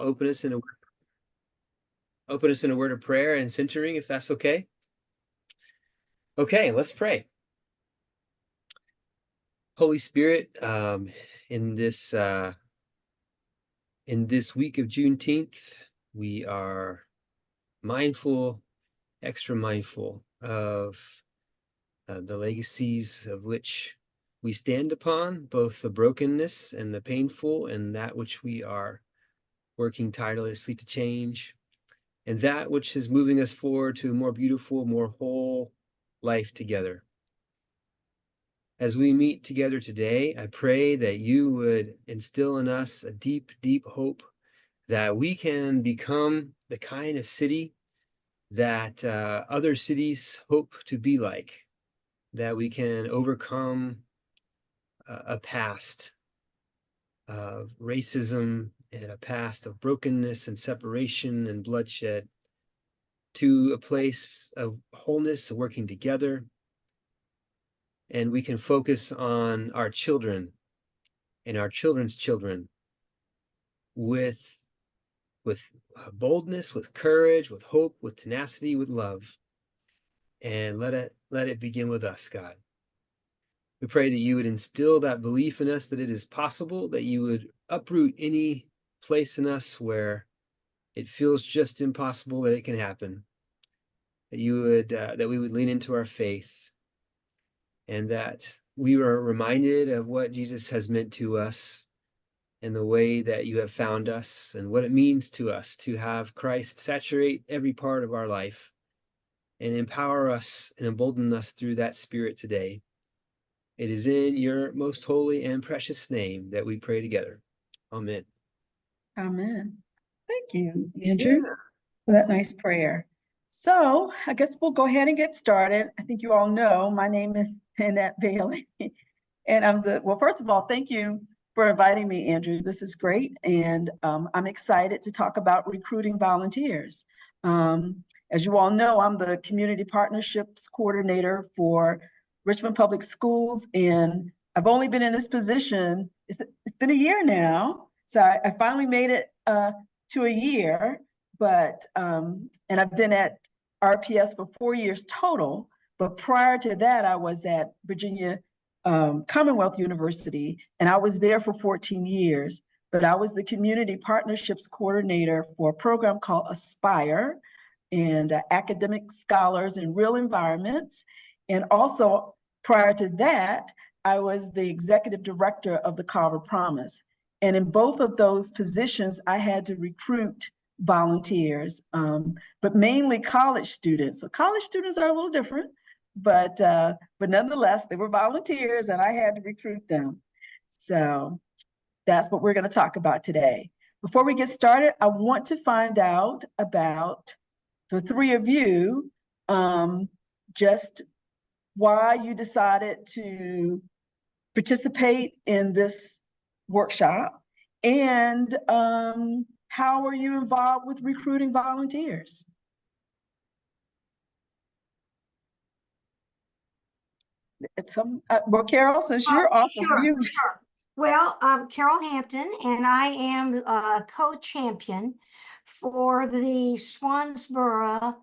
open us in a word of prayer and centering, if that's okay. Okay, let's pray. Holy Spirit, in this week of Juneteenth, we are mindful, extra mindful of the legacies of which we stand upon, both the brokenness and the painful, and that which we are working tirelessly to change, and that which is moving us forward to a more beautiful, more whole life together. As we meet together today, I pray that you would instill in us a deep, deep hope that we can become the kind of city that other cities hope to be like, that we can overcome a past of racism and a past of brokenness and separation and bloodshed to a place of wholeness, of working together. And we can focus on our children and our children's children with boldness, with courage, with hope, with tenacity, with love. And let it begin with us, God. We pray that you would instill that belief in us that it is possible, that you would uproot any place in us where it feels just impossible that it can happen, that you would that we would lean into our faith, and that we are reminded of what Jesus has meant to us and the way that you have found us and what it means to us to have Christ saturate every part of our life and empower us and embolden us through that Spirit today. It is in your most holy and precious name that we pray together. Amen. Amen. Thank you, Andrew, for that nice prayer. So I guess we'll go ahead and get started. I think you all know my name is Nannette Bailey. And well, first of all, thank you for inviting me, Andrew. This is great. And I'm excited to talk about recruiting volunteers. As you all know, I'm the Community Partnerships Coordinator for Richmond Public Schools. And I've only been in this position, it's been a year now. So I finally made it to a year, but, and I've been at RPS for 4 years total. But prior to that, I was at Virginia Commonwealth University, and I was there for 14 years, but I was the Community Partnerships Coordinator for a program called Aspire and Academic Scholars in Real Environments. And also prior to that, I was the Executive Director of the Carver Promise. And in both of those positions, I had to recruit volunteers, but mainly college students. So college students are a little different, but nonetheless, they were volunteers and I had to recruit them. So that's what we're going to talk about today. Before we get started, I want to find out about the three of you, just why you decided to participate in this workshop, and how are you involved with recruiting volunteers? Well, Carol, since you're off of mute. Sure. Well, I'm Carol Hampton, and I am a co-champion for the Swansboro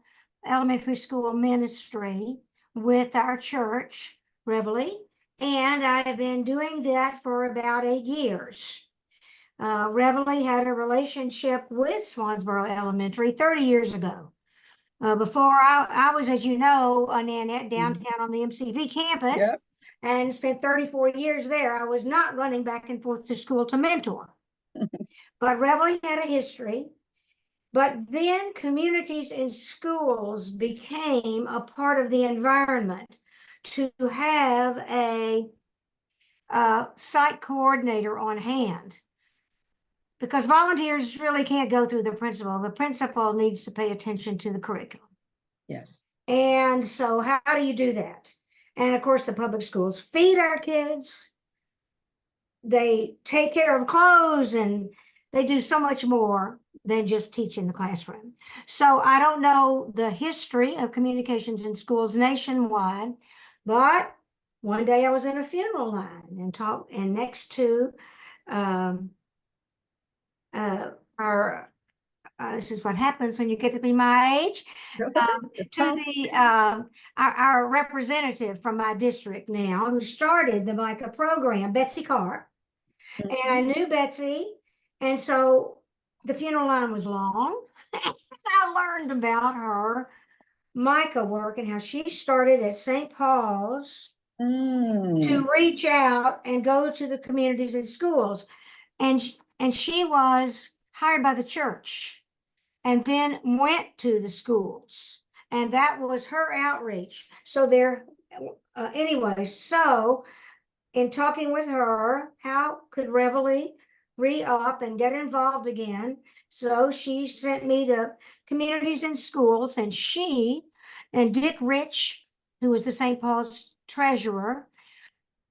Elementary School Ministry with our church, Reveille, and I've been doing that for about 8 years. Reveille had a relationship with Swansboro Elementary 30 years ago. Before I was, as you know, Nannette, downtown on the MCV campus, Yep. and spent 34 years there. I was not running back and forth to school to mentor. But Reveille had a history. But then communities and schools became a part of the environment to have a site coordinator on hand. Because volunteers really can't go through the principal. The principal needs to pay attention to the curriculum. Yes. And so how do you do that? And of course, the public schools feed our kids. They take care of clothes, and they do so much more than just teach in the classroom. So I don't know the history of communications in schools nationwide, but one day I was in a funeral line and next to our this is what happens when you get to be my age, That's okay. to the our representative from my district now, who started the Micah program, Betsy Carr. And I knew Betsy, and so the funeral line was long. I learned about her Micah work and how she started at St. Paul's to reach out and go to the communities and schools. And she was hired by the church and then went to the schools. And that was her outreach. So anyway, so in talking with her, how could Reveille re-up and get involved again? So she sent me to communities and schools, and she and Dick Rich, who was the St. Paul's treasurer,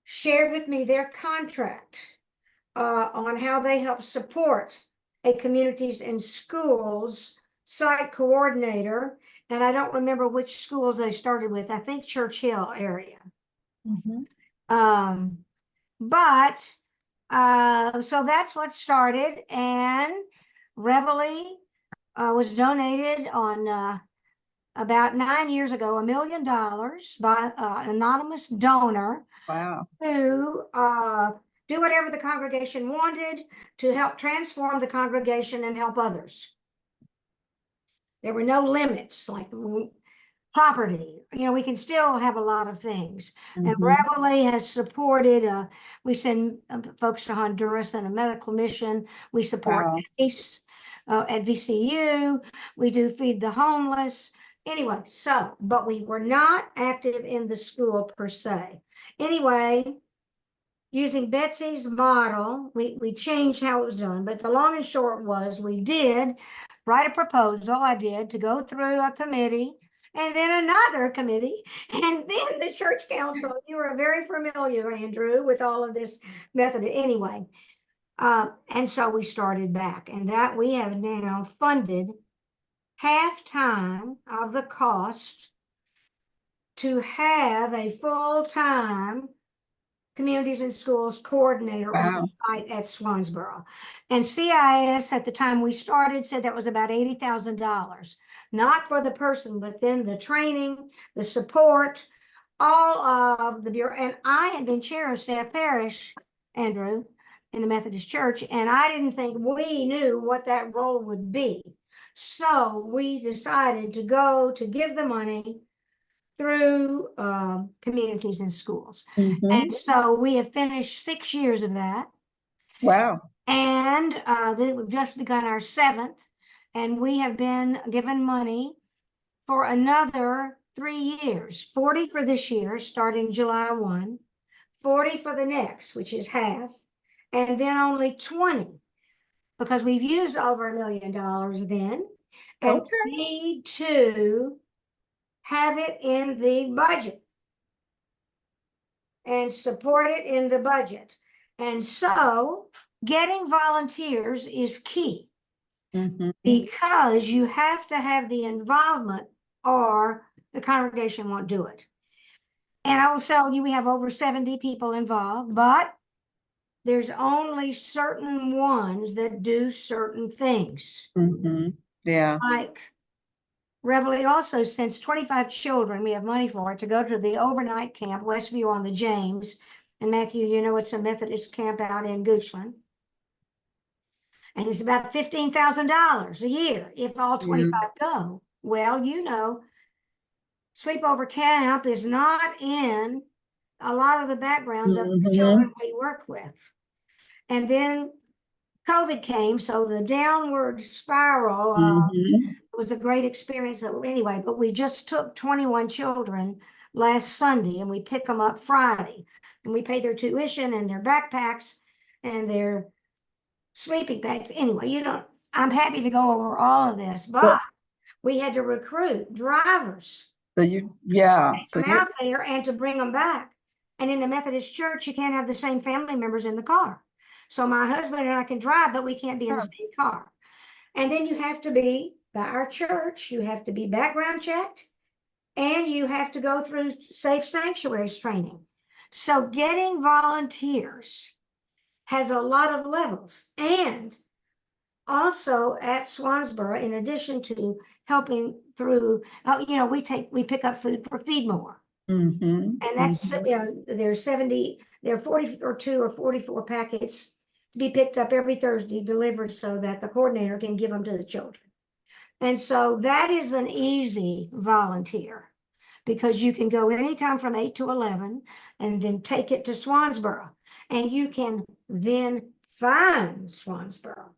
shared with me their contract on how they help support a communities and schools site coordinator. And I don't remember which schools they started with. I think Church Hill area. So that's what started, and Reveille was donated on about 9 years ago, $1 million by an anonymous donor. Wow. To do whatever the congregation wanted to help transform the congregation and help others. There were no limits, like property. We can still have a lot of things. And Reveille has supported, we send folks to Honduras on a medical mission. We support ACE at VCU. We do feed the homeless. Anyway, but we were not active in the school per se. Anyway, using Betsy's model, we changed how it was done, but the long and short was we did write a proposal. I did, to go through a committee and then another committee and then the church council. You are very familiar, Andrew, with all of this method anyway. And so we started back, and that we have now funded half-time of the cost to have a full-time communities and schools coordinator on site at Swansboro. And CIS at the time we started said that was about $80,000, not for the person, but then the training, the support, all of the bureau. And I had been chair of staff parish, Andrew, in the Methodist Church, and I didn't think we knew what that role would be. So we decided to go to give the money through communities and schools. And so we have finished 6 years of that. Wow. And then we've just begun our 7th, and we have been given money for another 3 years, 40 for this year, starting July 1, 40 for the next, which is half, and then only 20, because we've used over $1 million then, and we need to have it in the budget and support it in the budget. And so getting volunteers is key, because you have to have the involvement or the congregation won't do it. And I will tell you, we have over 70 people involved, but there's only certain ones that do certain things. Yeah. Like Reveille also sends 25 children, we have money for it, to go to the overnight camp, Westview on the James. And Matthew, it's a Methodist camp out in Goochland. And it's about $15,000 a year if all 25 go. Well, sleepover camp is not in a lot of the backgrounds of the children we work with. And then COVID came, so the downward spiral was a great experience. So anyway, but we just took 21 children last Sunday, and we pick them up Friday, and we pay their tuition and their backpacks and their sleeping bags. Anyway, I'm happy to go over all of this, but we had to recruit drivers. So come out there and to bring them back. And in the Methodist Church, you can't have the same family members in the car. So my husband and I can drive, but we can't be in the same car. And then you have to be, by our church, you have to be background checked, and you have to go through safe sanctuaries training. So getting volunteers has a lot of levels. And also at Swansboro, in addition to helping through, we pick up food for Feed More. Mm-hmm. And that's, there's 70, there are 42 or 44 packets to be picked up every Thursday, delivered so that the coordinator can give them to the children. And so that is an easy volunteer, because you can go anytime from 8 to 11 and then take it to Swansboro. And you can then find Swansboro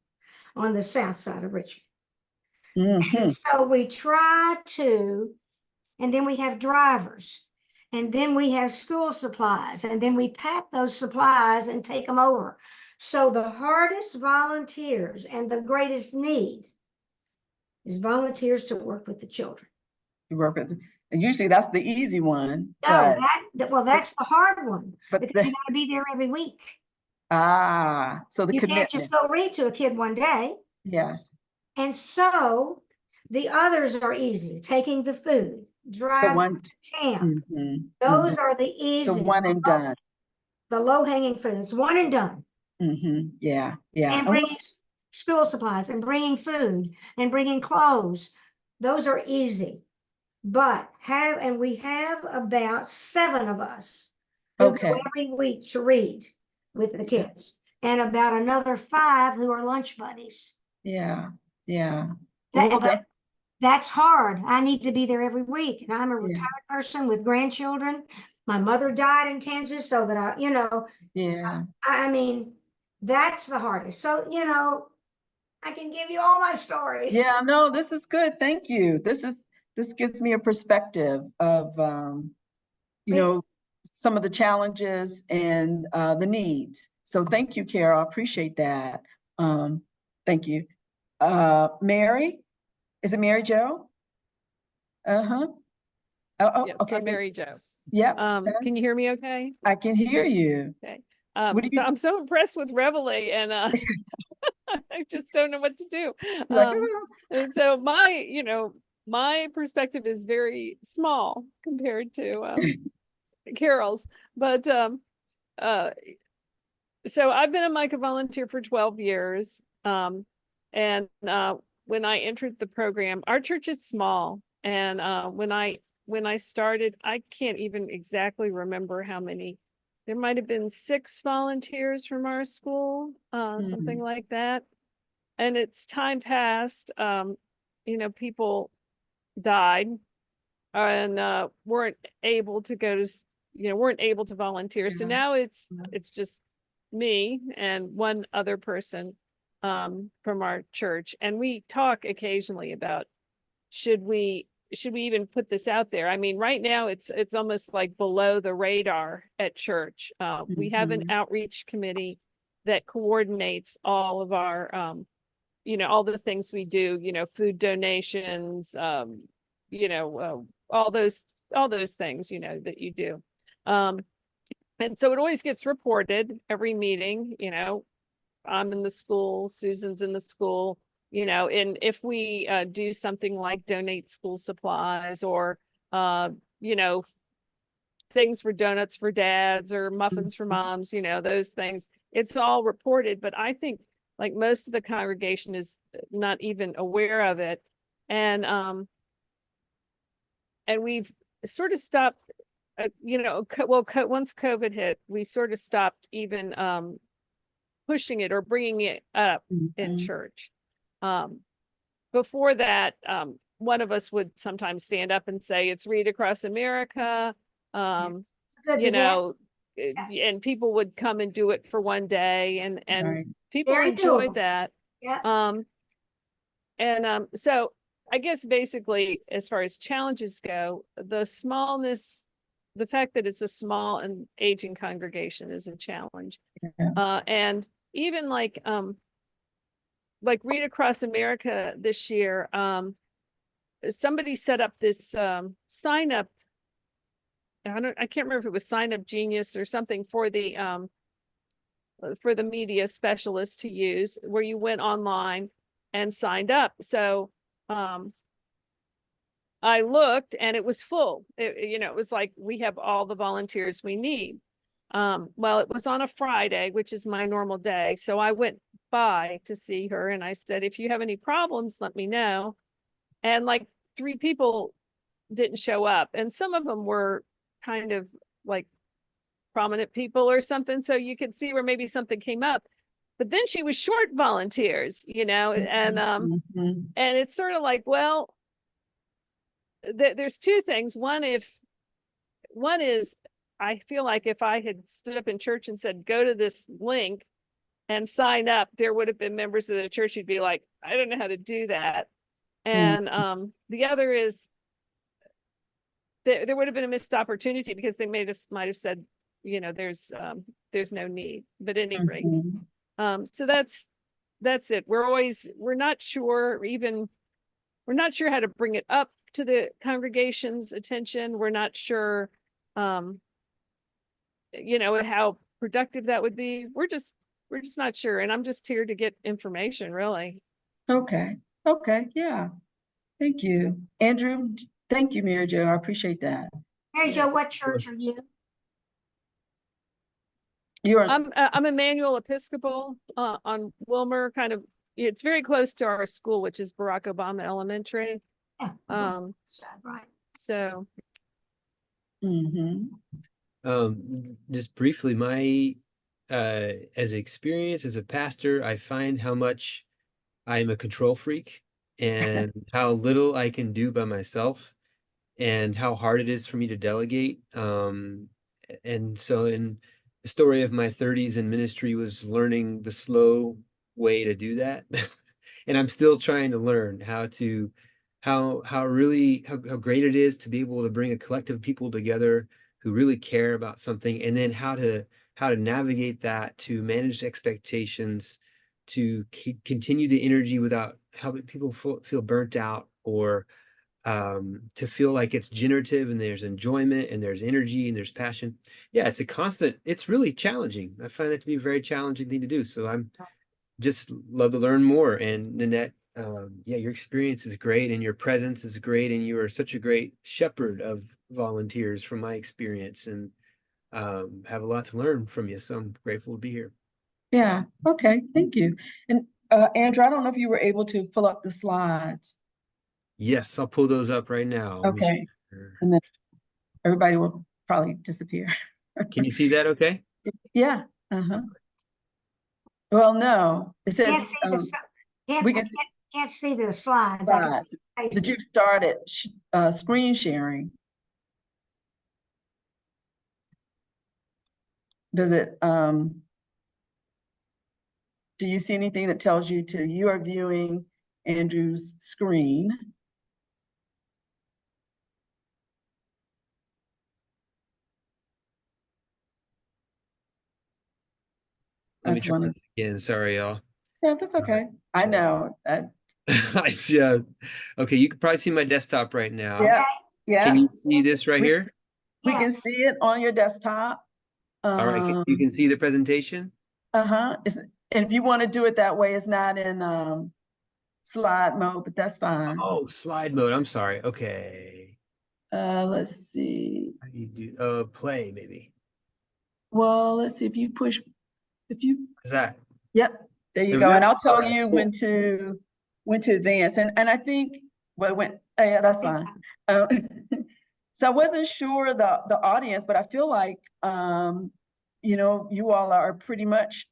on the south side of Richmond. Mm-hmm. And so we try to, and then we have drivers, and then we have school supplies, and then we pack those supplies and take them over. So the hardest volunteers and the greatest need is volunteers to work with the children. You work with, and usually that's the easy one. No, But that's the hard one, but because you gotta be there every week. so the You can't commitment. just go read to a kid one day. Yes. And so the others are easy, taking the food, The driving one. to camp. Mhm, Those mhm. are the The easy, one and done. the low-hanging fruit. It's one and done. Yeah, yeah. And bringing school supplies and bringing food and bringing clothes. Those are easy. But we have about 7 of us who Okay. go every week to read with the kids, and about another 5 who are lunch buddies. Yeah, yeah. That's hard. I need to be there every week, and I'm a retired person with grandchildren. My mother died in Kansas, so that Yeah. I mean, that's the hardest. So, I can give you all my stories. Yeah, no, this is good. Thank you. This gives me a perspective of some of the challenges and the needs. So thank you, Carol. I appreciate that. Thank you. Mary? Is it Mary Jo? Uh-huh. Yes, Okay. I'm Mary Jo. Yeah. Can you hear me okay? I can hear you. Okay. So I'm so impressed with Reveille, and I just don't know what to do. like, And so my perspective is very small compared to Carol's, but so I've been a Micah volunteer for 12 years. And when I entered the program, our church is small, and when I started, I can't even exactly remember how many. There might have been 6 volunteers from our school, something like that. And it's time passed, people died and weren't able to volunteer. So now it's just me and one other person from our church. And we talk occasionally about, should we even put this out there? I mean, right now it's almost like below the radar at church. We have an outreach committee that coordinates all of our, all the things we do, food donations, all those things, that you do. And so it always gets reported every meeting, I'm in the school, Susan's in the school, and if we do something like donate school supplies or, things for donuts for dads or muffins for moms, those things, it's all reported. But I think like most of the congregation is not even aware of it. And we've sort of stopped, once COVID hit, we sort of stopped even pushing it or bringing it up in church. Before that, one of us would sometimes stand up and say, it's Read Across America, and people would come and do it for one day, and people Very enjoyed doable. that. Yeah. So I guess basically, as far as challenges go, the fact that it's a small and aging congregation is a challenge. And even like Read Across America this year, somebody set up this sign up. I can't remember if it was Sign Up Genius or something for the media specialist to use, where you went online and signed up. So I looked and it was full. It was like, we have all the volunteers we need. Well, it was on a Friday, which is my normal day. So I went by to see her. And I said, if you have any problems, let me know. And like 3 people didn't show up. And some of them were kind of like prominent people or something. So you could see where maybe something came up. But then she was short volunteers, and Mhm. and it's sort of like, well, there's 2 things. One is I feel like if I had stood up in church and said, go to this link and sign up, there would have been members of the church who'd be like, I don't know how to do that. And the other is there would have been a missed opportunity because they might have said, there's no need. But at any rate, Mhm. so that's it. We're not sure how to bring it up to the congregation's attention. We're not sure, how productive that would be. We're just not sure. And I'm just here to get information, really. Okay. Yeah. Thank you. Andrew, thank you, Mary Jo. I appreciate that. Mary Yeah, Jo, what sure. church are you? You're I'm Emmanuel Episcopal on Wilmer, kind of. It's very close to our school, which is Barack Obama Elementary. Yeah. Right. So Mhm. Just briefly, my as experience as a pastor, I find how much I'm a control freak and how little I can do by myself and how hard it is for me to delegate. And so in the story of my 30s in ministry was learning the slow way to do that. And I'm still trying to learn how really how great it is to be able to bring a collective of people together who really care about something, and then how to navigate that, to manage expectations, to continue the energy without helping people feel burnt out, or to feel like it's generative and there's enjoyment and there's energy and there's passion. Yeah, it's really challenging. I find it to be a very challenging thing to do. So I'm just love to learn more. And Nannette, yeah, your experience is great and your presence is great. And you are such a great shepherd of volunteers from my experience, and have a lot to learn from you. So I'm grateful to be here. Yeah. Okay. Thank you. And Andrew, I don't know if you were able to pull up the slides. Yes, I'll pull those up right now. Let me Okay. share. And then everybody will probably disappear. Can you see that okay? Yeah. Uh-huh. Well, no, it says Can't see the, we can see can't see the slides. I can slides, see but faces. you've started screen sharing. Does it, do you see anything that tells you are viewing Andrew's screen? Let me That's try one of, this again. Sorry, y'all. yeah, that's okay. I know. I see. Okay, you can probably see my desktop right now. Yeah, Okay. yeah. Can you see this right We, here? we can Yes. see it on your desktop. All right, you can see the presentation? And if you want to do it that way, it's not in slide mode, but that's fine. Oh, slide mode. I'm sorry. Okay. Let's see. How do you do play maybe? Well, let's see if you Is that? yep, there you There we go. go. And I'll All tell right, you cool. when to advance. And I think yeah, that's fine. Uh, so I wasn't sure the audience, but I feel like you all are pretty much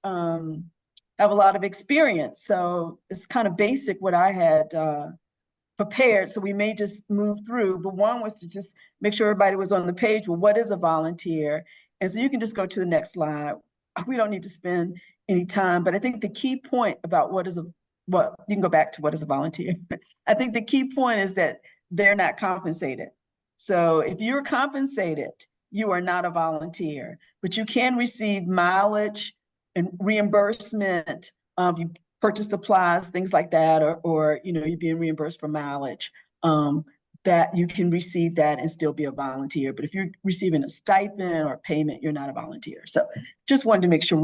have a lot of experience. So it's kind of basic what I had prepared. So we may just move through. But one was to just make sure everybody was on the page. Well, what is a volunteer? And so you can just go to the next slide. We don't need to spend any time, but I think the key point about you can go back to what is a volunteer. I think the key point is that they're not compensated. So if you're compensated, you are not a volunteer, but you can receive mileage and reimbursement. You purchase supplies, things like that, or you're being reimbursed for mileage. That you can receive that and still be a volunteer. But if you're receiving a stipend or payment, you're not a volunteer. So just wanted to make sure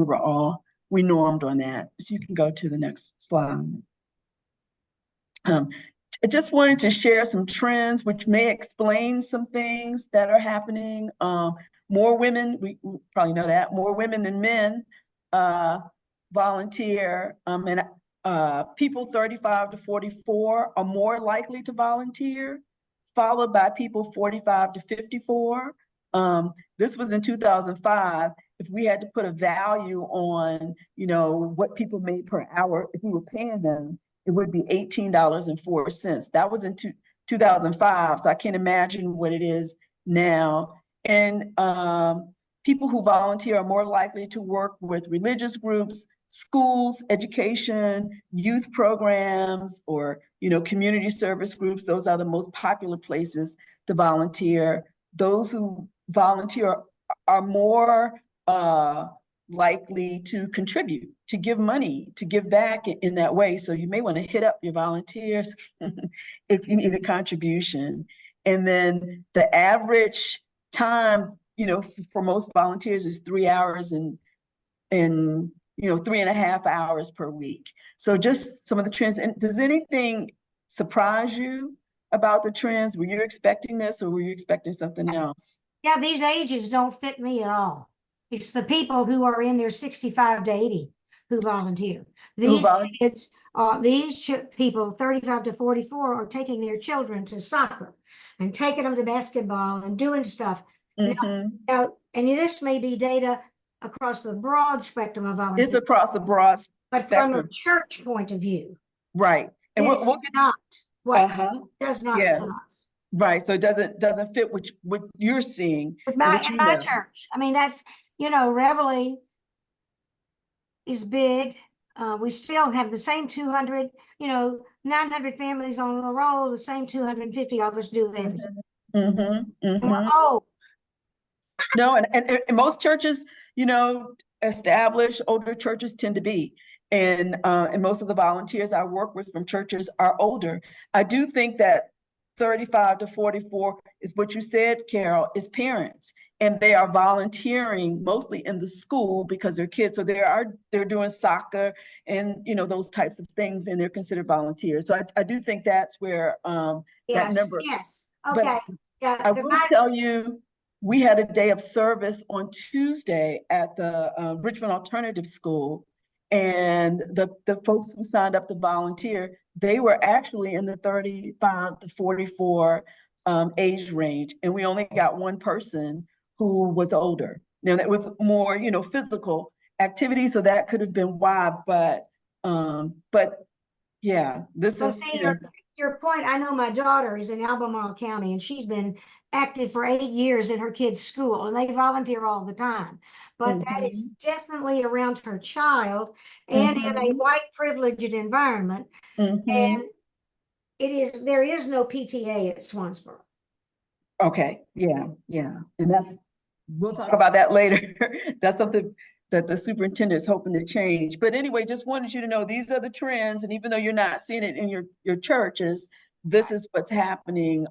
we normed on that. So you can go to the next slide. I just wanted to share some trends which may explain some things that are happening. More women, we probably know that, more women than men volunteer, and people 35 to 44 are more likely to volunteer, followed by people 45 to 54. This was in 2005. If we had to put a value on, what people made per hour, if we were paying them, it would be $18.04. That was in 2005. So I can't imagine what it is now. And people who volunteer are more likely to work with religious groups, schools, education, youth programs, or community service groups. Those are the most popular places to volunteer. Those who volunteer are more likely to contribute, to give money, to give back in that way. So you may want to hit up your volunteers if you need a contribution. And then the average time, for most volunteers is 3 hours and 3.5 hours per week. So just some of the trends. And does anything surprise you about the trends? Were you expecting this, or were you expecting something else? Yeah, these ages don't fit me at all. It's the people who are in their 65 to 80 who volunteer. These kids, people 35 to 44 are taking their children to soccer and taking them to basketball and doing stuff. Now, and this may be data across the broad spectrum of volunteers. It's across the broad but spectrum. From a church point of view. Right. And we'll get not what does not fit us. Right. So it doesn't fit what you're seeing. In my church. I mean, that's, Reveille is big. We still have the same 200, 900 families on the roll, the same 250 of us do everything. Oh. No, and most churches, established older churches tend to be. And most of the volunteers I work with from churches are older. I do think that 35 to 44 is what you said, Carol, is parents. And they are volunteering mostly in the school because they're kids. So they're doing soccer and, those types of things, and they're considered volunteers. So I do think that's where that number. Yes. Okay. But I will tell you, we had a day of service on Tuesday at the Richmond Alternative School. And the folks who signed up to volunteer, they were actually in the 35 to 44 age range. And we only got one person who was older. Now, that was more, physical activity. So that could have been why. But yeah, this is. Your point, I know my daughter is in Albemarle County, and she's been active for 8 years in her kids' school, and they volunteer all the time. But that is definitely around her child and in a white privileged environment. And there is no PTA at Swansboro. Okay, yeah. And we'll talk about that later. That's something that the superintendent is hoping to change. But anyway, just wanted you to know these are the trends. And even though you're not seeing it in your churches, this is what's happening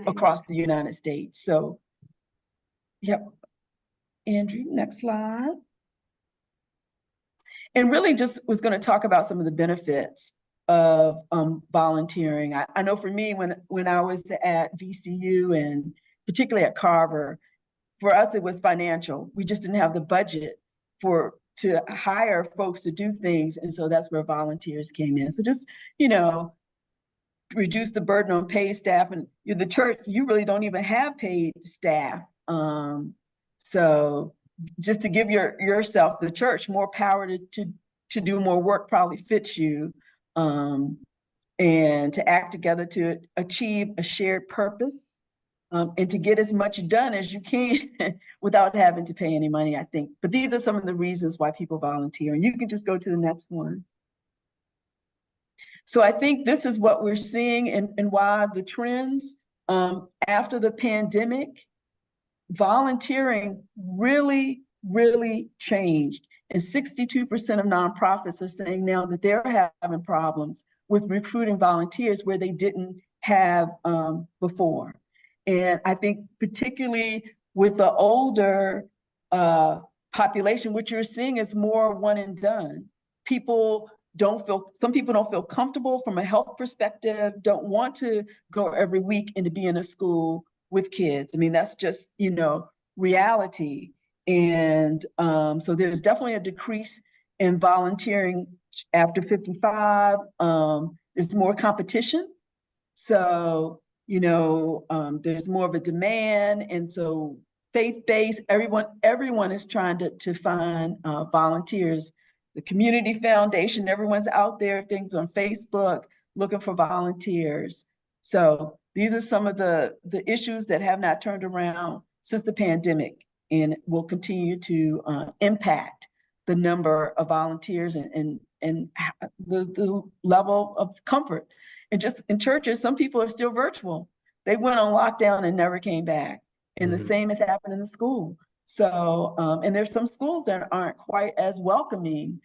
across the United States. So, yep. Andrew, next slide. And really just was going to talk about some of the benefits of volunteering. I know for me, when I was at VCU and particularly at Carver, for us, it was financial. We just didn't have the budget to hire folks to do things. And so that's where volunteers came in. So just, reduce the burden on paid staff. And the church, you really don't even have paid staff. So just to give yourself, the church, more power to do more work probably fits you. And to act together to achieve a shared purpose. And to get as much done as you can without having to pay any money, I think. But these are some of the reasons why people volunteer. And you can just go to the next one. So I think this is what we're seeing and why the trends after the pandemic, volunteering really, really changed. And 62% of nonprofits are saying now that they're having problems with recruiting volunteers where they didn't have before. And I think particularly with the older population, what you're seeing is more one and done. Some people don't feel comfortable from a health perspective, don't want to go every week and to be in a school with kids. I mean, that's just, reality. And so there's definitely a decrease and volunteering after 55. There's more competition. So, there's more of a demand. And so faith-based, everyone is trying to find volunteers. The community foundation, everyone's out there, things on Facebook, looking for volunteers. So these are some of the issues that have not turned around since the pandemic and will continue to impact the number of volunteers and the level of comfort. And just in churches, some people are still virtual. They went on lockdown and never came back. And the same has happened in the school. So, and there's some schools that aren't quite as welcoming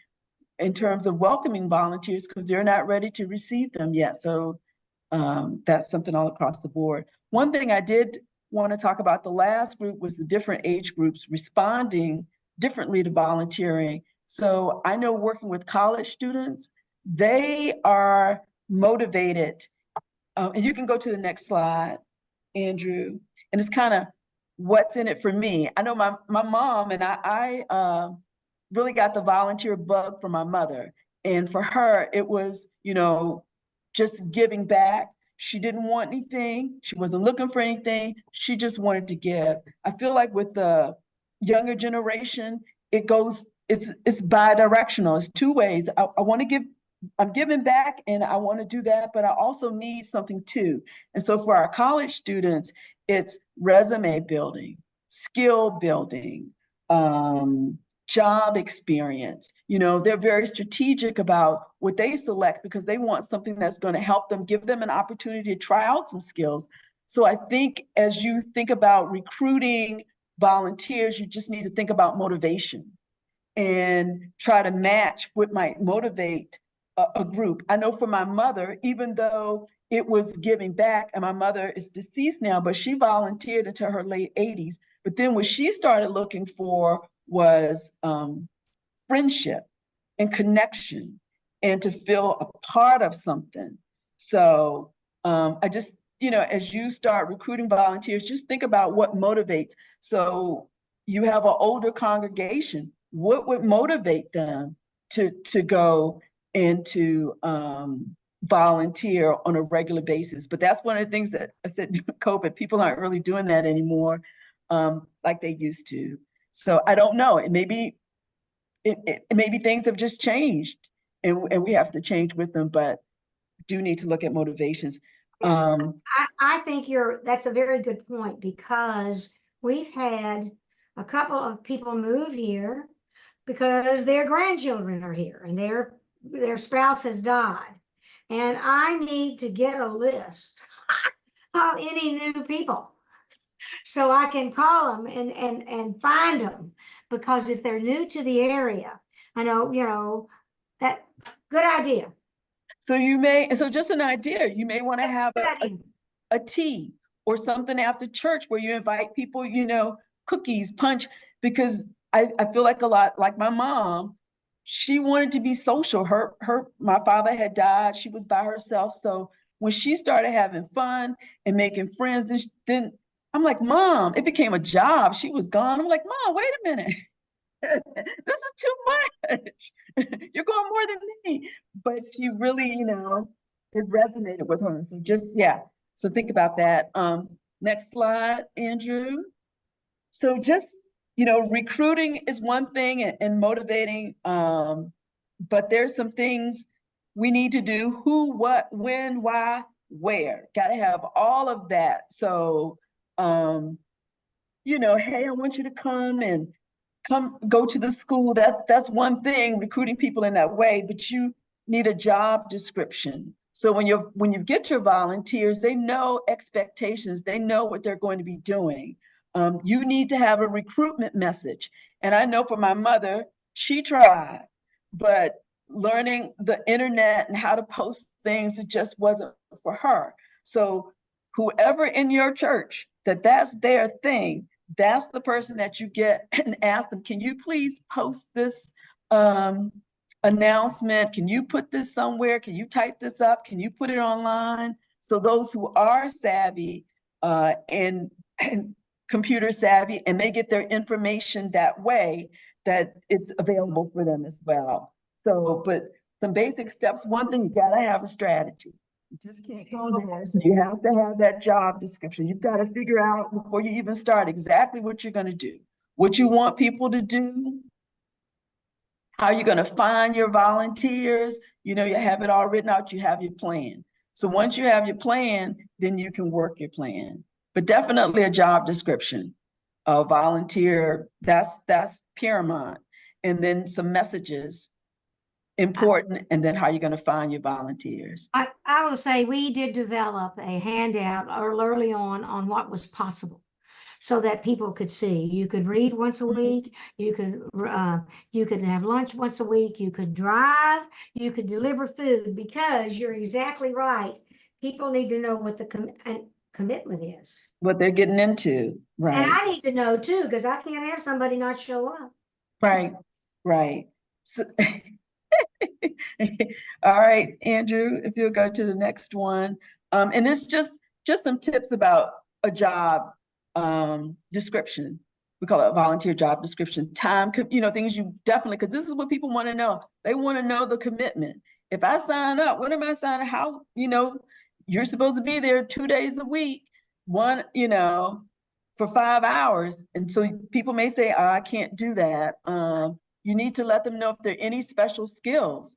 in terms of welcoming volunteers because they're not ready to receive them yet. So that's something all across the board. One thing I did want to talk about, the last group was the different age groups responding differently to volunteering. So I know working with college students, they are motivated. And you can go to the next slide, Andrew. And it's kind of what's in it for me. I know my mom and I really got the volunteer bug from my mother. And for her, it was, just giving back. She didn't want anything. She wasn't looking for anything. She just wanted to give. I feel like with the younger generation, it's bi-directional. It's two ways. I want to give, I'm giving back and I want to do that, but I also need something too. And so for our college students, it's resume building, skill building, job experience. They're very strategic about what they select because they want something that's going to help them, give them an opportunity to try out some skills. So I think as you think about recruiting volunteers, you just need to think about motivation and try to match what might motivate a group. I know for my mother, even though it was giving back, and my mother is deceased now, but she volunteered into her late 80s. But then what she started looking for was friendship and connection and to feel a part of something. So I just, as you start recruiting volunteers, just think about what motivates. So you have an older congregation, what would motivate them to go and to volunteer on a regular basis? But that's one of the things that I said, COVID, people aren't really doing that anymore like they used to. So I don't know. Maybe things have just changed, and we have to change with them. But do need to look at motivations. I think that's a very good point because we've had a couple of people move here because their grandchildren are here and their spouse has died, and I need to get a list of any new people so I can call them and find them, because if they're new to the area, I know, that good idea. So just an idea, you may want to have a tea or something after church where you invite people, cookies, punch, because I feel like a lot, like my mom, she wanted to be social. My father had died. She was by herself. So when she started having fun and making friends, then I'm like, Mom, it became a job. She was gone. I'm like, Mom, wait a minute. This is too much. You're going more than me. But she really, it resonated with her. So so think about that. Next slide, Andrew. So just, recruiting is one thing and motivating, but there's some things we need to do: who, what, when, why, where. Got to have all of that. So, hey, I want you to come go to the school. That's one thing, recruiting people in that way, but you need a job description. So when you get your volunteers, they know expectations, they know what they're going to be doing. You need to have a recruitment message. And I know for my mother, she tried, but learning the internet and how to post things, it just wasn't for her. So whoever in your church, that's their thing, that's the person that you get and ask them, can you please post this announcement? Can you put this somewhere? Can you type this up? Can you put it online? So those who are savvy and computer savvy and they get their information that way, that it's available for them as well. So, but some basic steps, one thing, you gotta have a strategy. You just can't go there. So you have to have that job description. You've got to figure out before you even start exactly what you're gonna do, what you want people to do, how you're gonna find your volunteers. You know, you have it all written out, you have your plan. So once you have your plan, then you can work your plan. But definitely a job description, a volunteer, that's paramount. And then some messages, important, and then how you're going to find your volunteers. I will say we did develop a handout early on what was possible so that people could see. You could read once a week, you could have lunch once a week, you could drive, you could deliver food, because you're exactly right. People need to know what the commitment is. What they're getting into, And right? I need to know too, because I can't have somebody not show up. Right, right. So, all right, Andrew, if you'll go to the next one. And it's just some tips about a job description. We call it a volunteer job description. Time, you know, things you definitely, because this is what people want to know. They want to know the commitment. If I sign up, what am I signing? How, you know, you're supposed to be there 2 days a week, one, you know, for 5 hours. And so people may say, oh, I can't do that. You need to let them know if there are any special skills.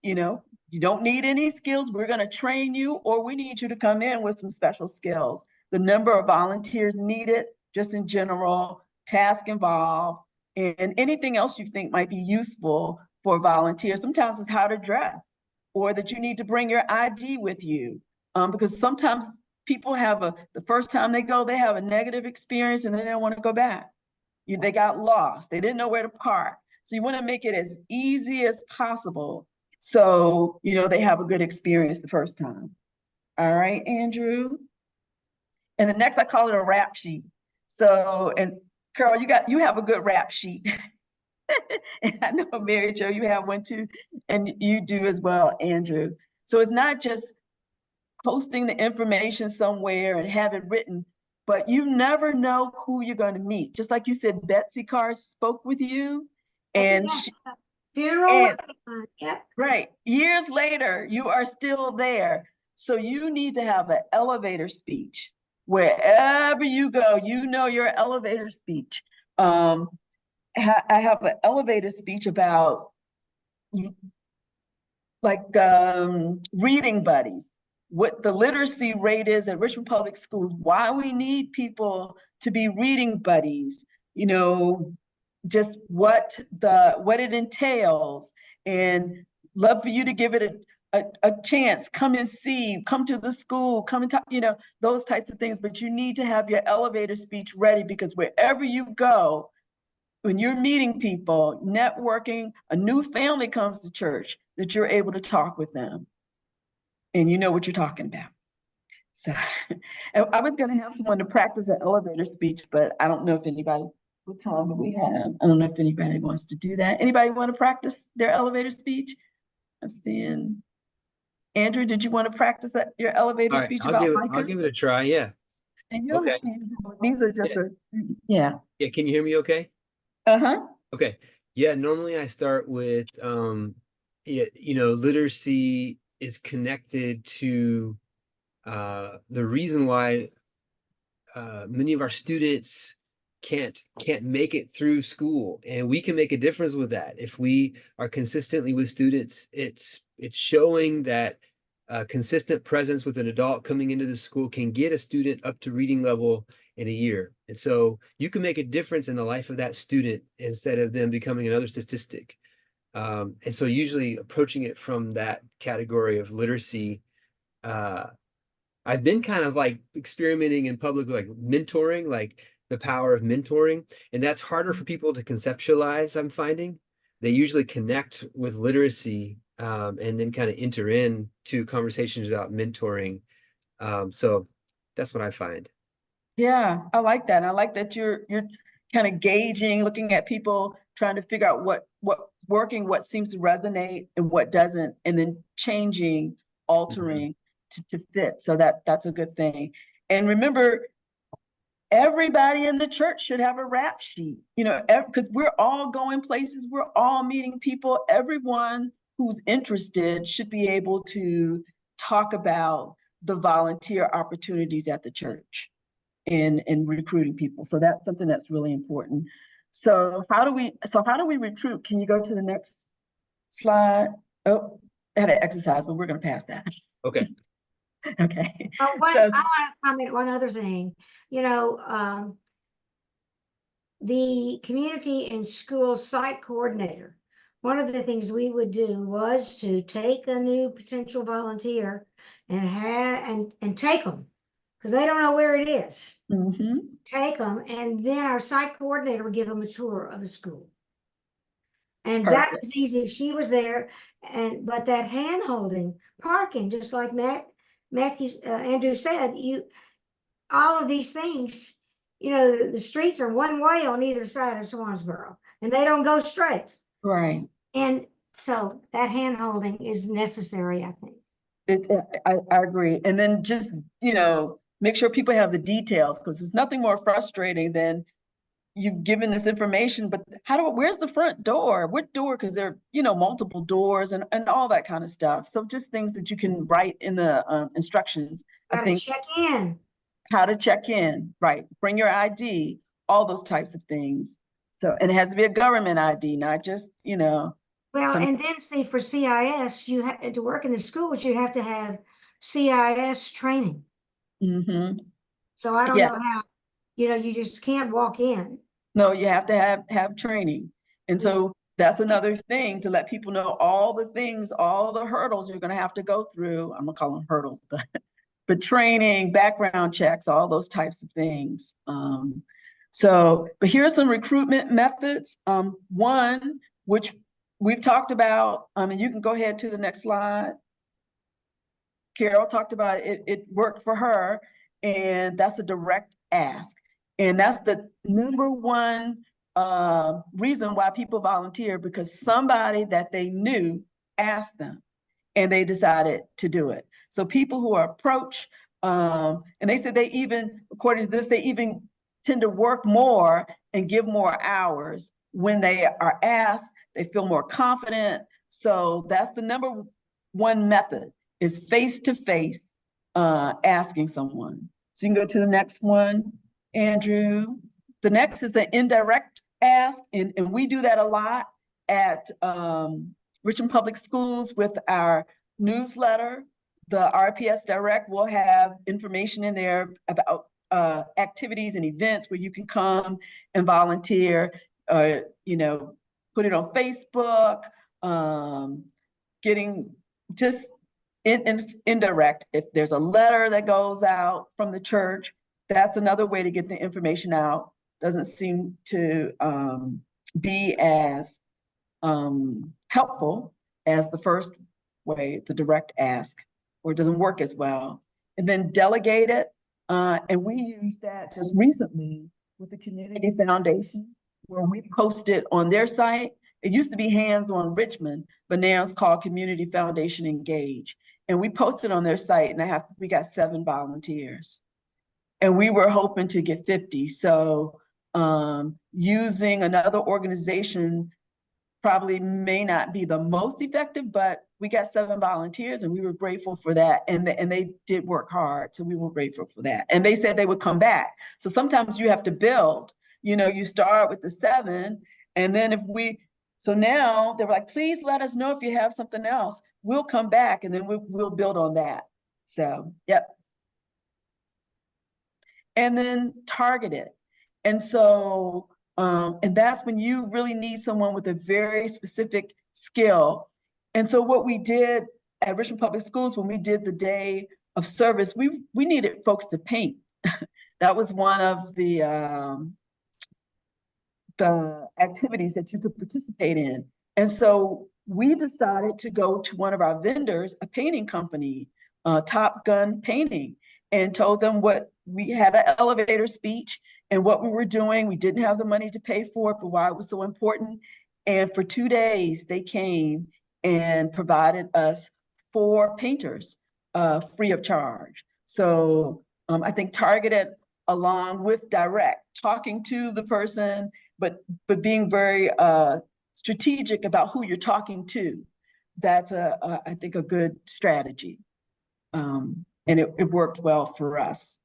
You know, you don't need any skills. We're going to train you, or we need you to come in with some special skills. The number of volunteers needed, just in general, task involved, and anything else you think might be useful for volunteers. Sometimes it's how to dress, or that you need to bring your ID with you. Because sometimes people have the first time they go, they have a negative experience and then they don't want to go back. They got lost. They didn't know where to park. So you want to make it as easy as possible, so, you know, they have a good experience the first time. All right, Andrew. And the next, I call it a rap sheet. So, and Carol, you have a good rap sheet. And I know, Mary Jo, you have one too, and you do as well, Andrew. So it's not just posting the information somewhere and have it written, but you never know who you're going to meet. Just like you said, Betsy Carr spoke with you, and funeral. Yep. Right. Years later, you are still there. So you need to have an elevator speech. Wherever you go, you know your elevator speech. I have an elevator speech about reading buddies, what the literacy rate is at Richmond Public Schools, why we need people to be reading buddies, you know, just what it entails, and love for you to give it a chance. Come and see, come to the school, come and talk, you know, those types of things. But you need to have your elevator speech ready, because wherever you go, when you're meeting people, networking, a new family comes to church, that you're able to talk with them and you know what you're talking about. So I was going to have someone to practice an elevator speech, but I don't know if anybody, what time do we have? I don't know if anybody wants to do that. Anybody want to practice their elevator speech? I'm seeing Andrew, did you want to practice your elevator speech about Micah? I'll give it a try. Yeah. And you'll have to use these are just yeah. Yeah. Can you hear me okay? Uh-huh. Okay. Yeah. Normally I start with, you know, literacy is connected to the reason why many of our students can't make it through school, and we can make a difference with that if we are consistently with students. It's showing that consistent presence with an adult coming into the school can get a student up to reading level in a year. And so you can make a difference in the life of that student instead of them becoming another statistic. And so usually approaching it from that category of literacy, I've been kind of like experimenting in public, like mentoring, like the power of mentoring. And that's harder for people to conceptualize, I'm finding. They usually connect with literacy and then kind of enter into conversations about mentoring. So that's what I find. Yeah, I like that. I like that you're kind of gauging, looking at people, trying to figure out what working, what seems to resonate and what doesn't, and then changing, altering to fit. So that's a good thing. And remember, everybody in the church should have a rap sheet, because we're all going places, we're all meeting people. Everyone who's interested should be able to talk about the volunteer opportunities at the church and recruiting people. So that's something that's really important. So how do we recruit? Can you go to the next slide? Oh, I had an exercise, but we're going to pass that. Okay. Okay. I want to comment one other thing. The community and school site coordinator, one of the things we would do was to take a new potential volunteer and take them, because they don't know where it is. Mm-hmm. Take them, and then our site coordinator would give them a tour of the school. And Perfect. that was easy. She was there, but that hand holding, parking, just like Andrew said, all of these things, the streets are one way on either side of Swansboro, and they don't go straight. Right. And so that hand holding is necessary, I think. I agree. And then just, make sure people have the details, because there's nothing more frustrating than you've given this information, but where's the front door? What door? Because there are, multiple doors and all that kind of stuff. So just things that you can write in the instructions. I think Check in. How to check in, right? Bring your ID, all those types of things. So, and it has to be a government ID, not just, Well, and then see, for CIS, you have to work in the schools, you have to have CIS training. Mm-hmm. So I don't know how, you just can't walk in. No, you have to have training. And so that's another thing, to let people know all the things, all the hurdles you're going to have to go through. I'm going to call them hurdles, but training, background checks, all those types of things. But here are some recruitment methods. One, which we've talked about, and you can go ahead to the next slide. Carol talked about it. It worked for her, and that's a direct ask. And that's the number one reason why people volunteer, because somebody that they knew asked them and they decided to do it. So people who are approached, and they said according to this, they even tend to work more and give more hours when they are asked. They feel more confident. So that's the number one method, is face-to-face asking someone. So you can go to the next one, Andrew. The next is the indirect ask, and we do that a lot at Richmond Public Schools with our newsletter. The RPS Direct will have information in there about activities and events where you can come and volunteer, put it on Facebook, getting just indirect. If there's a letter that goes out from the church, that's another way to get the information out. Doesn't seem to be as helpful as the first way, the direct ask, or it doesn't work as well. And then delegate it. And we use that just recently with the Community Foundation, where we posted on their site. It used to be Hands on Richmond, but now it's called Community Foundation Engage. And we posted on their site, and we got 7 volunteers. And we were hoping to get 50. So using another organization probably may not be the most effective, but we got 7 volunteers, and we were grateful for that. And they did work hard, so we were grateful for that. And they said they would come back. So sometimes you have to build. You start with the 7, and then so now they're like, please let us know if you have something else. We'll come back, and then we'll build on that. So, yep. And then target it. And so, and that's when you really need someone with a very specific skill. And so what we did at Richmond Public Schools, when we did the day of service, we needed folks to paint. That was one of the activities that you could participate in. And so we decided to go to one of our vendors, a painting company, Top Gun Painting, and told them what we had, an elevator speech and what we were doing. We didn't have the money to pay for it, but why it was so important. And for 2 days, they came and provided us 4 painters free of charge. So I think targeted along with direct, talking to the person, but being very strategic about who you're talking to. That's I think a good strategy. And it worked well for us.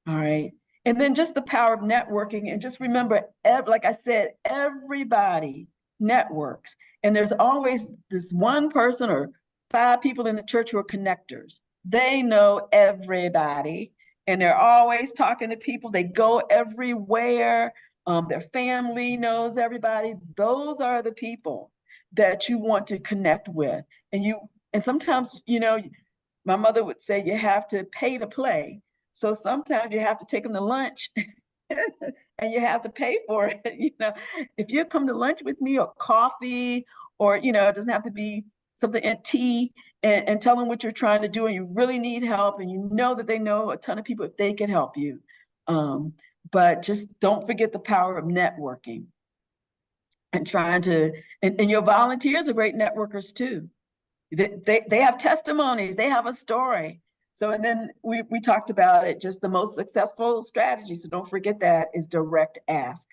All right. And then just the power of networking. And just remember, like I said, everybody networks. And there's always this one person or 5 people in the church who are connectors. They know everybody and they're always talking to people. They go everywhere. Their family knows everybody. Those are the people that you want to connect with. And sometimes, my mother would say you have to pay to play. So sometimes you have to take them to lunch and you have to pay for it. If you come to lunch with me or coffee, or, it doesn't have to be something and tea, and tell them what you're trying to do and you really need help and you know that they know a ton of people, if they can help you. But just don't forget the power of networking and trying to, and your volunteers are great networkers too. They have testimonies, they have a story. So, and then we talked about it, just the most successful strategy, so don't forget that, is direct ask,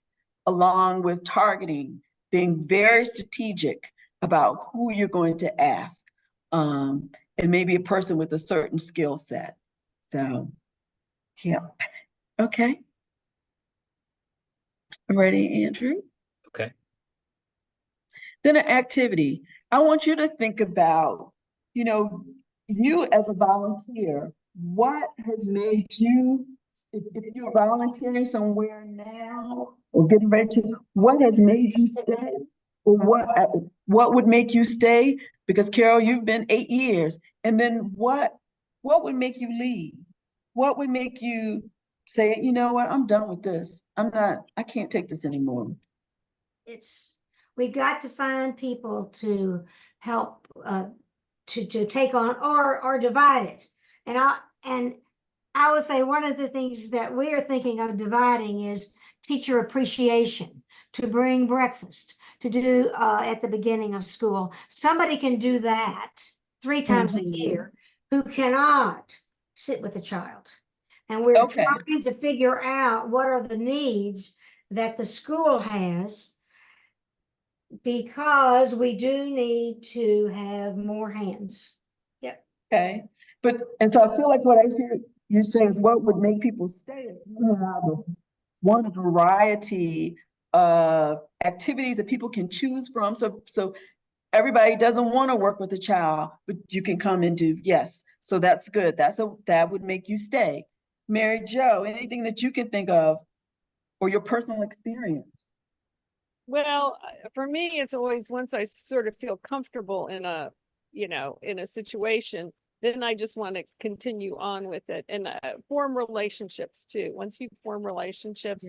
along with targeting, being very strategic about who you're going to ask, and maybe a person with a certain skill set. So, yeah. Okay. Ready, Andrew? Okay. Then an activity. I want you to think about, you as a volunteer, what has made you, if you're volunteering somewhere now or getting ready to, what has made you stay? Or what would make you stay? Because Carol, you've been 8 years. And then what would make you leave? What would make you say, you know what, I'm done with this. I can't take this anymore. We got to find people to help to take on or divide it. And I would say one of the things that we are thinking of dividing is teacher appreciation, to bring breakfast, to do at the beginning of school. Somebody can do that 3 times a year who cannot sit with a child. And we're trying to figure out what are the needs that the school has, because we do need to have more hands. Yep. Okay. And so I feel like what I hear you say is, what would make people stay if you have one variety of activities that people can choose from. So everybody doesn't want to work with a child, but you can come and do, yes. So that's good. That would make you stay. Mary Jo, anything that you can think of or your personal experience? Well, for me, it's always, once I sort of feel comfortable in a situation, then I just want to continue on with it and form relationships too. Once you form relationships,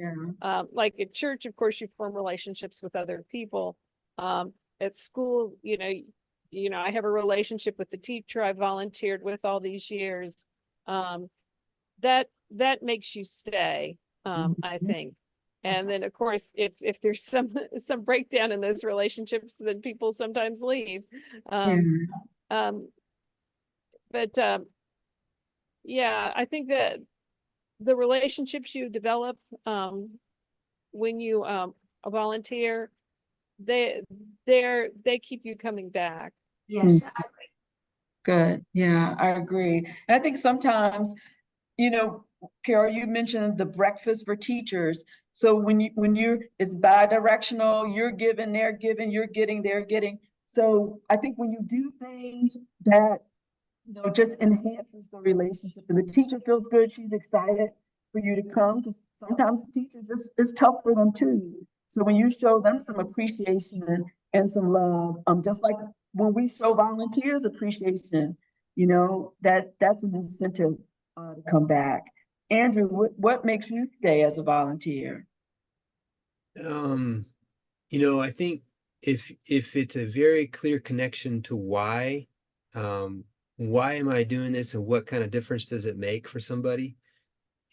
like at church, of course, you form relationships with other people. At school, I have a relationship with the teacher I volunteered with all these years. That makes you stay, I think. And then, of course, if there's some breakdown in those relationships, then people sometimes leave. But yeah, I think that the relationships you develop when you volunteer, they keep you coming back. Yes, I agree. Good. Yeah, I agree. And I think sometimes, Carol, you mentioned the breakfast for teachers. So when it's bi-directional, you're giving, they're giving, you're getting, they're getting. So I think when you do things that, just enhances the relationship, and the teacher feels good, she's excited for you to come, because sometimes teachers, it's tough for them too. So when you show them some appreciation and some love, just like when we show volunteers appreciation, that's an incentive to come back. Andrew, what makes you stay as a volunteer? I think if it's a very clear connection to why am I doing this and what kind of difference does it make for somebody,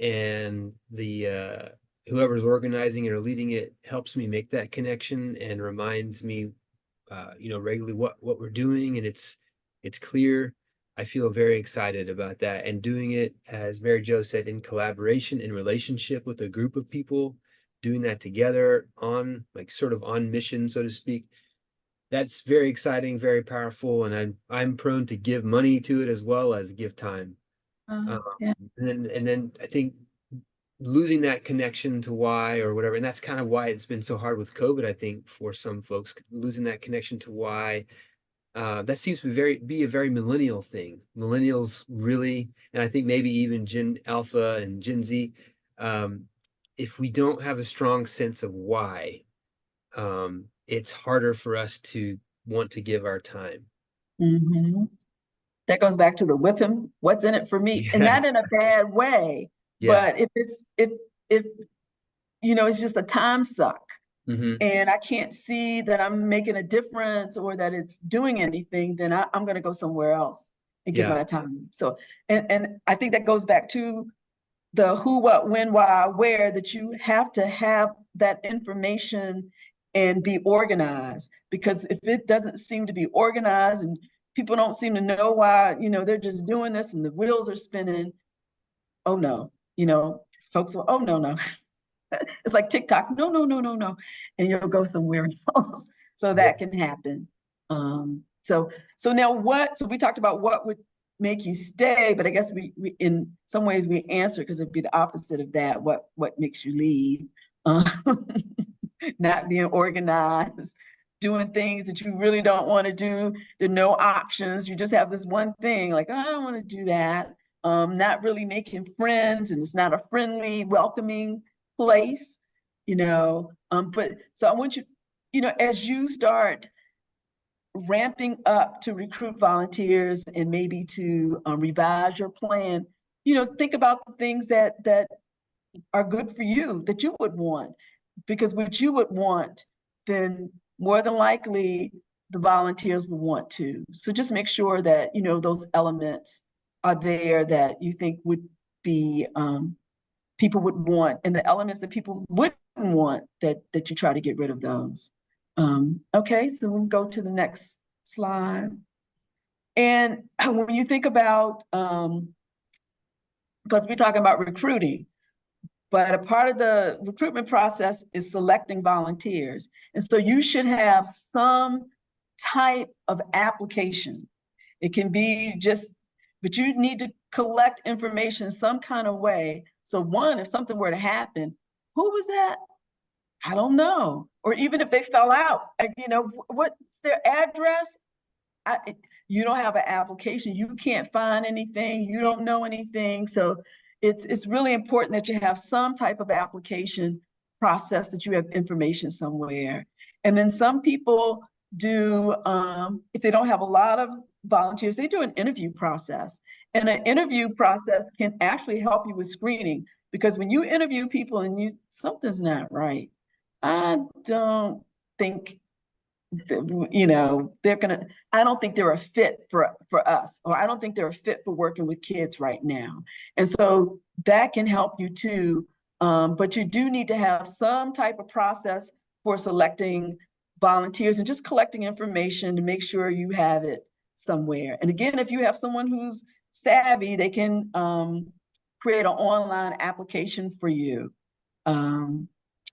and the whoever's organizing it or leading it helps me make that connection and reminds me regularly what we're doing, and it's clear, I feel very excited about that, and doing it, as Mary Jo said, in collaboration, in relationship with a group of people, doing that together on like sort of on mission, so to speak. That's very exciting, very powerful, and I'm prone to give money to it as well as give time. Yeah. And then I think losing that connection to why or whatever, and that's kind of why it's been so hard with COVID, I think, for some folks, losing that connection to why. That seems to be a very millennial thing. Millennials really, and I think maybe even Gen Alpha and Gen Z, if we don't have a strong sense of why, it's harder for us to want to give our time. Mhm. That goes back to the whipping, what's in it for me? And not Yes. in a bad way, Yeah. but if it's just a time suck Hmm. and I can't see that I'm making a difference or that it's doing anything, then I'm going to go somewhere else and give Yeah. my time. So, and I think that goes back to the who, what, when, why, where, that you have to have that information and be organized. Because if it doesn't seem to be organized and people don't seem to know why, they're just doing this and the wheels are spinning, oh no, folks will, oh no, no. It's like TikTok, no, no, no, no, no. And you'll go somewhere else. So Yeah. that can happen. So now so we talked about what would make you stay, but I guess we in some ways we answer because it'd be the opposite of that. What makes you leave? Um, not being organized, doing things that you really don't want to do. There are no options. You just have this one thing, like, oh, I don't want to do that. Not really making friends, and it's not a friendly, welcoming place, But so I want you, as you start ramping up to recruit volunteers and maybe to revise your plan, think about the things that are good for you that you would want, because what you would want, then more than likely the volunteers will want to. So just make sure that those elements are there that you think would be people would want, and the elements that people wouldn't want, that you try to get rid of those. Okay, so we'll go to the next slide. And when you think about, because we're talking about recruiting, but a part of the recruitment process is selecting volunteers. And so you should have some type of application. It can be but you need to collect information some kind of way. So one, if something were to happen, who was that? I don't know. Or even if they fell out, what's their address? You don't have an application, you can't find anything, you don't know anything. So it's really important that you have some type of application process, that you have information somewhere. And then some people do, if they don't have a lot of volunteers, they do an interview process. And an interview process can actually help you with screening, because when you interview people and something's not right, I don't think I don't think they're a fit for us, or I don't think they're a fit for working with kids right now. And so that can help you too. But you do need to have some type of process for selecting volunteers and just collecting information to make sure you have it somewhere. And again, if you have someone who's savvy, they can create an online application for you.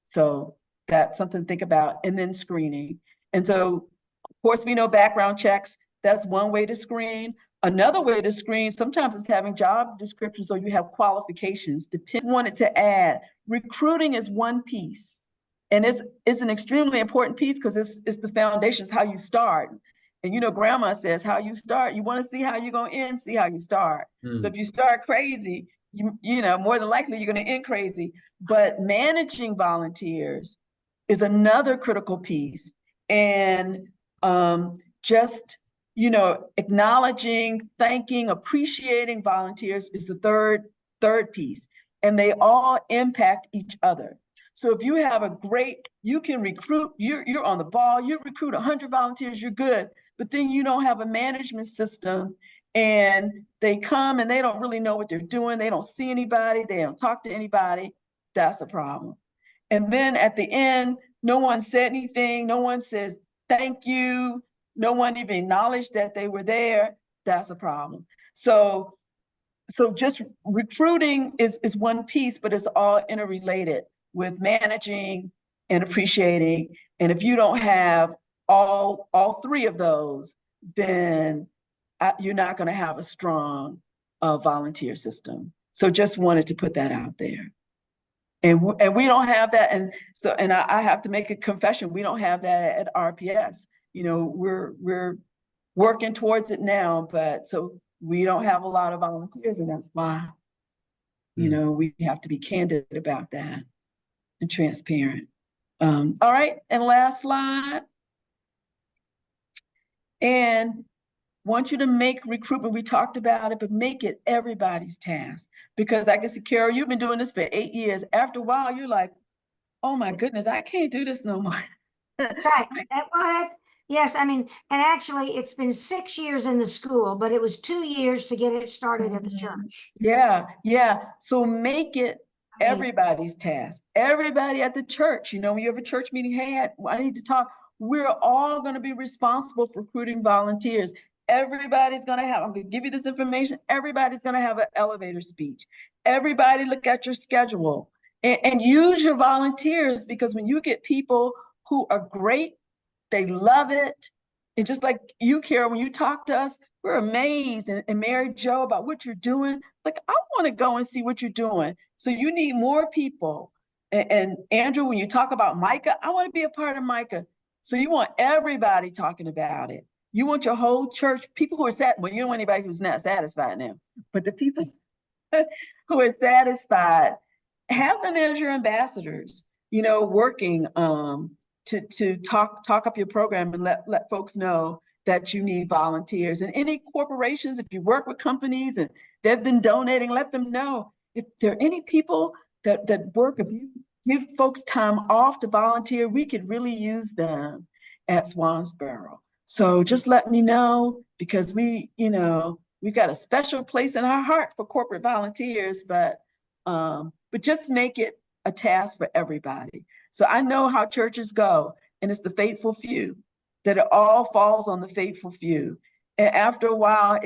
So that's something to think about. And then screening. And so, of course, we know background checks, that's one way to screen. Another way to screen sometimes is having job descriptions, or you have qualifications. Depending on wanted to add, recruiting is one piece. And it's an extremely important piece because it's the foundation, it's how you start. And grandma says, how you start, you want to see how you're going to end, see how you start. So if you start crazy, more than likely you're going to end crazy. But managing volunteers is another critical piece. And just, acknowledging, thanking, appreciating volunteers is the third piece. And they all impact each other. So if you have you can recruit, you're on the ball, you recruit 100 volunteers, you're good. But then you don't have a management system, and they come and they don't really know what they're doing. They don't see anybody, they don't talk to anybody. That's a problem. And then at the end, no one said anything. No one says thank you. No one even acknowledged that they were there. that's a problem. So just recruiting is one piece, but it's all interrelated with managing and appreciating. And if you don't have all three of those, then you're not going to have a strong volunteer system. So just wanted to put that out there. And we don't have that. And so, and I have to make a confession, we don't have that at RPS. You know, we're working towards it now, but so we don't have a lot of volunteers, and that's why, you know, we have to be candid about that and transparent. All right, and last slide. And want you to make recruitment, we talked about it, but make it everybody's task. Because I guess, Carol, you've been doing this for 8 years. After a while, you're like, oh my goodness, I can't do this no more. That's right. Well, yes, I mean, and actually it's been 6 years in the school, but it was 2 years to get it started at the church. Yeah, yeah. So make it everybody's task. Everybody at the church, you know, when you have a church meeting, hey, I need to talk. We're all going to be responsible for recruiting volunteers. Everybody's going to have, I'm going to give you this information. Everybody's going to have an elevator speech. Everybody look at your schedule and use your volunteers, because when you get people who are great, they love it. And just like you, Carol, when you talk to us, we're amazed. And Mary Jo, about what you're doing. Like, I want to go and see what you're doing. So you need more people. And Andrew, when you talk about Micah, I want to be a part of Micah. So you want everybody talking about it. You want your whole church, people who are sad. Well, you don't want anybody who's not satisfied now, but the people who are satisfied, have them as your ambassadors, you know, working to talk up your program and let folks know that you need volunteers. And any corporations, if you work with companies and they've been donating, let them know. If there are any people that work, if you give folks time off to volunteer, we could really use them at Swansboro. So just let me know, because we, you know, we've got a special place in our heart for corporate volunteers, but just make it a task for everybody. So I know how churches go, and it's the faithful few, that it all falls on the faithful few. And after a while,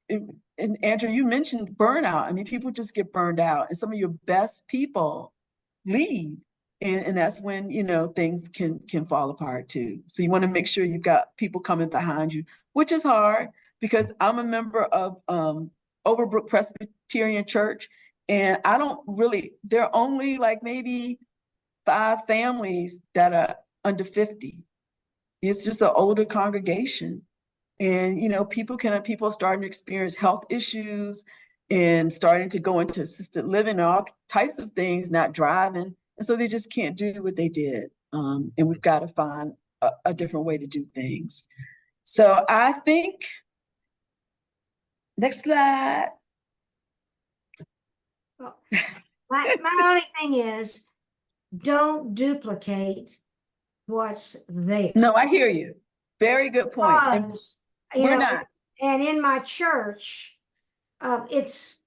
and Andrew, you mentioned burnout. I mean, people just get burned out, and some of your best people leave. And that's when, you know, things can fall apart too. So you want to make sure you've got people coming behind you, which is hard, because I'm a member of Overbrook Presbyterian Church, and I don't really, there are only like maybe 5 families that are under 50. It's just an older congregation. And, you know, people are starting to experience health issues and starting to go into assisted living, all types of things, not driving. And so they just can't do what they did. And we've got to find a different way to do things. So I think, next slide. Well, my only thing is, don't duplicate what's there. No, I hear you. Very good point. Because, we're not. And in my church, it's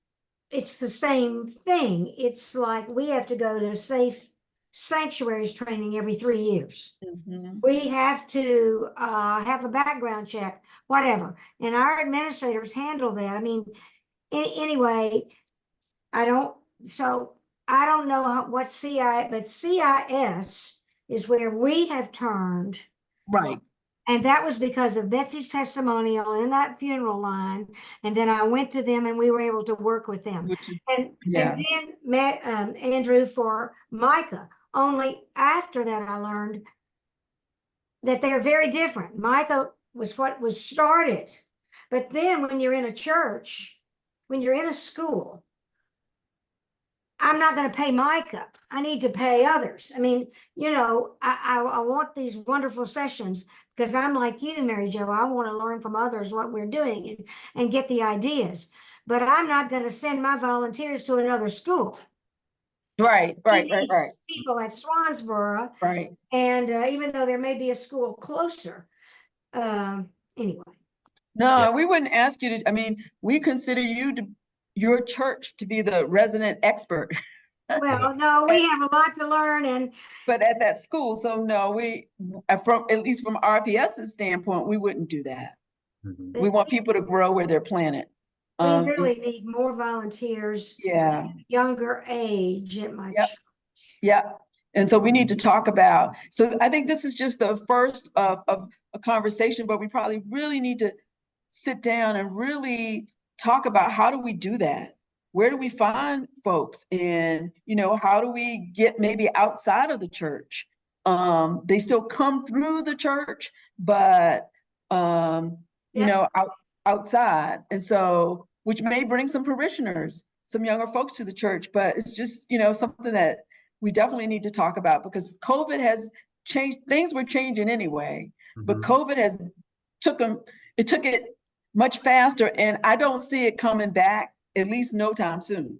the same thing. It's like we have to go to safe sanctuaries training every 3 years. Mm-hmm. We have to have a background check, whatever. And our administrators handle that. I mean, anyway, I don't know what but CIS is where we have turned. Right. And that was because of Betsy's testimonial in that funeral line. And then I went to them and we were able to work with them. And then met Andrew for Micah. Only after that, I learned that they're very different. Micah was what was started. But then when you're in a church, when you're in a school, I'm not going to pay Micah. I need to pay others. I mean, you know, I want these wonderful sessions, because I'm like you, Mary Jo. I want to learn from others what we're doing and get the ideas. But I'm not going to send my volunteers to another school. Right. People at Swansboro. Right. And even though there may be a school closer, anyway. No, we wouldn't ask you to. I mean, we consider your church to be the resident expert. Well, no, we have a lot to learn, but at that school, so no, at least from RPS's standpoint, we wouldn't do that. Mhm. We want people to grow where they're planted. We Um, really need more volunteers, yeah, younger age at my Yep. church. yeah. And so we need to talk about, so I think this is just the first of a conversation, but we probably really need to sit down and really talk about how do we do that? Where do we find folks? And, how do we get maybe outside of the church? They still come through the church, but, Yep. outside. And so, which may bring some parishioners, some younger folks to the church, but it's just, something that we definitely need to talk about because COVID has changed, things were changing anyway, but Mhm. COVID has took it much faster, and I don't see it coming back, at least no time soon.